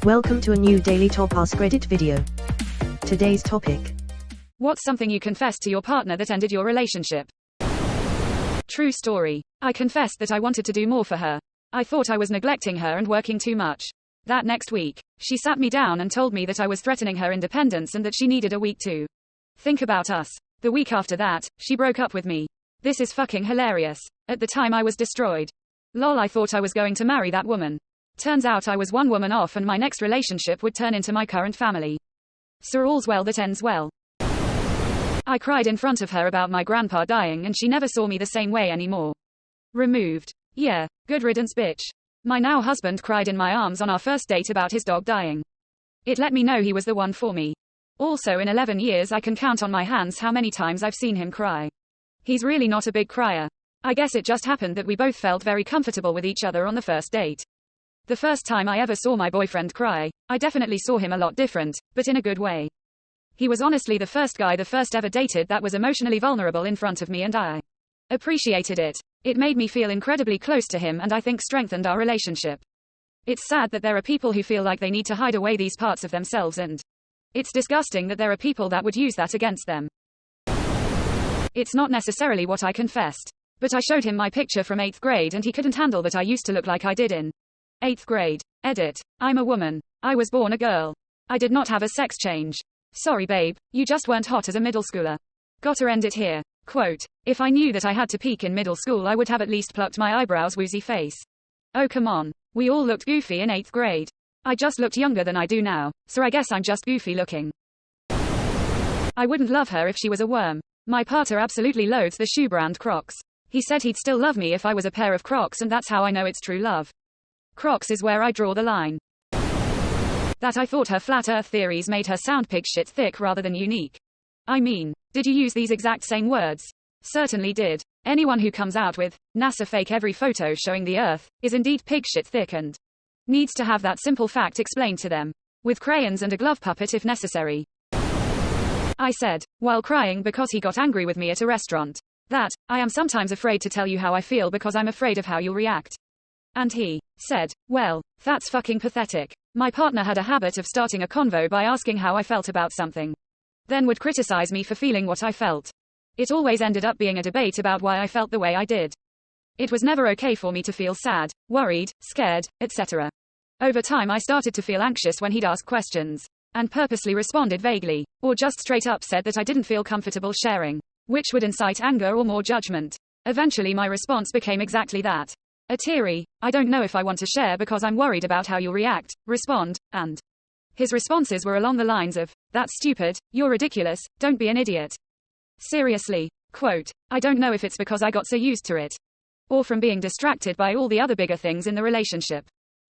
Welcome to a new Daily Top AskReddit video. Today's topic. What's something you confessed to your partner that ended your relationship? True story. I confessed that I wanted to do more for her. I thought I was neglecting her and working too much. That next week, she sat me down and told me that I was threatening her independence and that she needed a week to think about us. The week after that, she broke up with me. This is fucking hilarious. At the time I was destroyed. Lol, I thought I was going to marry that woman. Turns out I was one woman off and my next relationship would turn into my current family. So all's well that ends well. I cried in front of her about my grandpa dying and she never saw me the same way anymore. Removed. Yeah, good riddance bitch. My now husband cried in my arms on our first date about his dog dying. It let me know he was the one for me. Also, in 11 years I can count on my hands how many times I've seen him cry. He's really not a big crier. I guess it just happened that we both felt very comfortable with each other on the first date. The first time I ever saw my boyfriend cry, I definitely saw him a lot different, but in a good way. He was honestly the first guy the first ever dated that was emotionally vulnerable in front of me, and I appreciated it. It made me feel incredibly close to him and I think strengthened our relationship. It's sad that there are people who feel like they need to hide away these parts of themselves, and it's disgusting that there are people that would use that against them. It's not necessarily what I confessed, but I showed him my picture from 8th grade and he couldn't handle that I used to look like I did in 8th grade. Edit. I'm a woman. I was born a girl. I did not have a sex change. Sorry babe, you just weren't hot as a middle schooler. Gotta end it here. Quote, if I knew that I had to peak in middle school I would have at least plucked my eyebrows, woozy face. Oh come on. We all looked goofy in 8th grade. I just looked younger than I do now, so I guess I'm just goofy looking. I wouldn't love her if she was a worm. My partner absolutely loathes the shoe brand Crocs. He said he'd still love me if I was a pair of Crocs, and that's how I know it's true love. Crocs is where I draw the line. That I thought her flat earth theories made her sound pig shit thick rather than unique. I mean, did you use these exact same words? Certainly did. Anyone who comes out with NASA fake every photo showing the earth is indeed pig shit thick and needs to have that simple fact explained to them. With crayons and a glove puppet if necessary. I said, while crying because he got angry with me at a restaurant, that I am sometimes afraid to tell you how I feel because I'm afraid of how you'll react. And he said, well, that's fucking pathetic. My partner had a habit of starting a convo by asking how I felt about something. Then would criticize me for feeling what I felt. It always ended up being a debate about why I felt the way I did. It was never okay for me to feel sad, worried, scared, etc. Over time I started to feel anxious when he'd ask questions, and purposely responded vaguely, or just straight up said that I didn't feel comfortable sharing, which would incite anger or more judgment. Eventually my response became exactly that. A teary, I don't know if I want to share because I'm worried about how you'll react, respond, and his responses were along the lines of, that's stupid, you're ridiculous, don't be an idiot. Seriously. Quote, I don't know if it's because I got so used to it, or from being distracted by all the other bigger things in the relationship.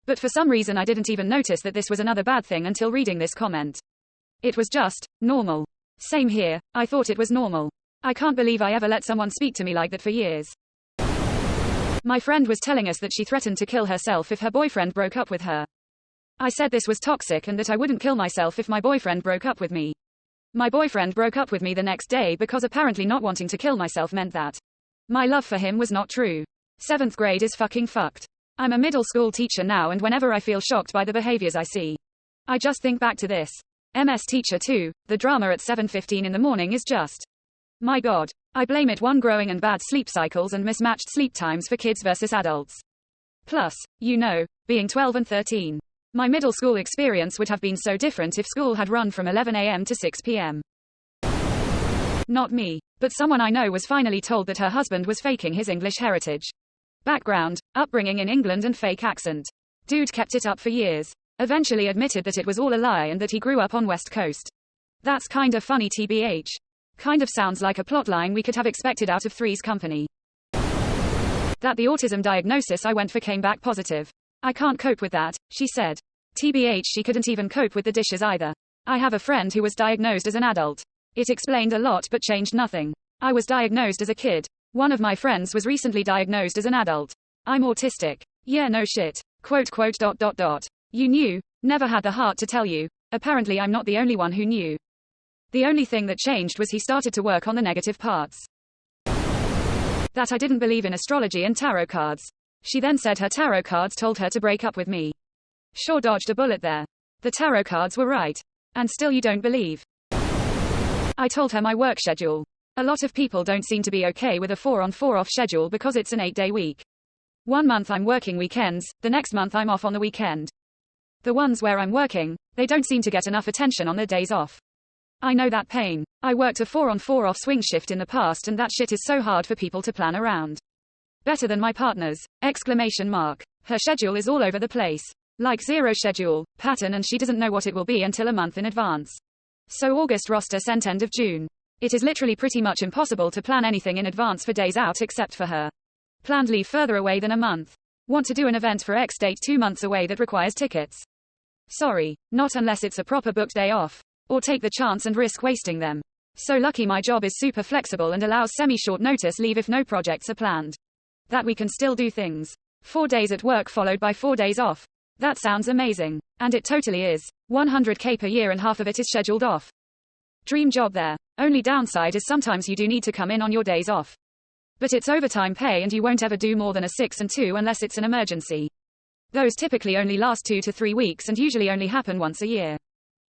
But for some reason I didn't even notice that this was another bad thing until reading this comment. It was just normal. Same here, I thought it was normal. I can't believe I ever let someone speak to me like that for years. My friend was telling us that she threatened to kill herself if her boyfriend broke up with her. I said this was toxic and that I wouldn't kill myself if my boyfriend broke up with me. My boyfriend broke up with me the next day because apparently not wanting to kill myself meant that my love for him was not true. 7th grade is fucking fucked. I'm a middle school teacher now and whenever I feel shocked by the behaviors I see, I just think back to this. MS teacher too, the drama at 7:15 in the morning is just, my god. I blame it one growing and bad sleep cycles and mismatched sleep times for kids versus adults. Plus, you know, being 12 and 13. My middle school experience would have been so different if school had run from 11 a.m. to 6 p.m. Not me, but someone I know was finally told that her husband was faking his English heritage. Background, upbringing in England and fake accent. Dude kept it up for years. Eventually admitted that it was all a lie and that he grew up on West Coast. That's kinda funny TBH. Kind of sounds like a plotline we could have expected out of Three's Company. That the autism diagnosis I went for came back positive. I can't cope with that, she said. TBH, she couldn't even cope with the dishes either. I have a friend who was diagnosed as an adult. It explained a lot but changed nothing. I was diagnosed as a kid. One of my friends was recently diagnosed as an adult. I'm autistic. Yeah, no shit. Quote. You knew, never had the heart to tell you. Apparently I'm not the only one who knew. The only thing that changed was he started to work on the negative parts. That I didn't believe in astrology and tarot cards. She then said her tarot cards told her to break up with me. Sure dodged a bullet there. The tarot cards were right. And still you don't believe. I told her my work schedule. A lot of people don't seem to be okay with a 4-on 4-off schedule because it's an 8-day week. 1 month I'm working weekends, the next month I'm off on the weekend. The ones where I'm working, they don't seem to get enough attention on their days off. I know that pain. I worked a 4-on 4-off swing shift in the past and that shit is so hard for people to plan around. Better than my partner's! ! Her schedule is all over the place. Like zero schedule, pattern, and she doesn't know what it will be until a month in advance. So August roster sent end of June. It is literally pretty much impossible to plan anything in advance for days out except for her planned leave further away than a month. Want to do an event for X date 2 months away that requires tickets? Sorry, not unless it's a proper booked day off. Or take the chance and risk wasting them. So lucky my job is super flexible and allows semi-short notice leave if no projects are planned. That we can still do things. 4 days at work followed by 4 days off. That sounds amazing. And it totally is. 100k per year and half of it is scheduled off. Dream job there. Only downside is sometimes you do need to come in on your days off. But it's overtime pay and you won't ever do more than a 6 and 2 unless it's an emergency. Those typically only last 2 to 3 weeks and usually only happen once a year.